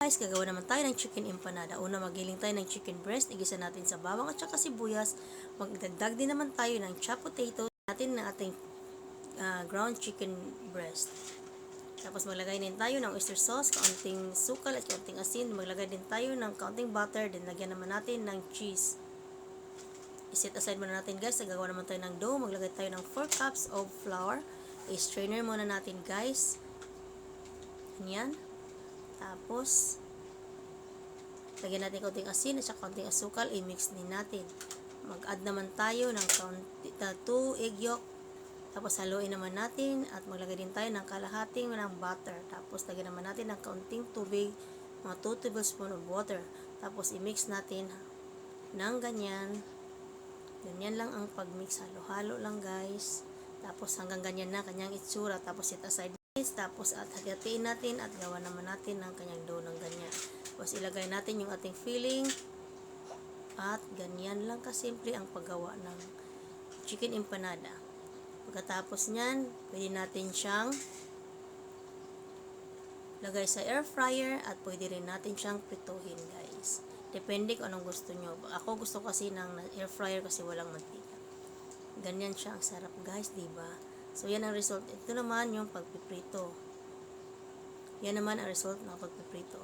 Guys, gagawa naman tayo ng chicken empanada. Una, magiling tayo ng chicken breast. Igisa natin sa bawang at saka sibuyas. Magdagdag din naman tayo ng chopped potato natin na ating ground chicken breast. Tapos maglagay din tayo ng oyster sauce, kaunting sukal at kaunting asin. Maglagay din tayo ng kaunting butter. Then lagyan naman natin ng cheese. I-set aside muna natin guys. Gagawa naman tayo ng dough. Maglagay tayo ng 4 cups of flour. I-strainer muna natin guys. Ganyan. Tapos, lagyan natin kaunting asin at saka kaunting asukal. I-mix din natin. Mag-add naman tayo ng 2 egg yolk. Tapos, haluin naman natin at maglagay din tayo ng kalahating ng butter. Tapos, lagyan naman natin ng kaunting tubig, mga 2 tablespoon of water. Tapos, i-mix natin ng ganyan. Ganyan lang ang pag-mix. Halo-halo lang guys. Tapos, hanggang ganyan na kanyang itsura. Tapos, set aside. Tapos at hati-hatiin natin at gawa naman natin ng kanyang dough ng ganyan. Tapos ilagay natin yung ating filling at ganyan lang kasimple ang paggawa ng chicken empanada. Pagkatapos nyan, pwede natin siyang lagay sa air fryer at pwede rin natin siyang prituhin guys. Depende kung anong gusto nyo. Ako gusto kasi ng air fryer kasi walang mantika. Ganyan siya ang sarap guys, diba? So, yan ang result. Ito naman yung pagpiprito. Yan naman ang result ng pagpiprito.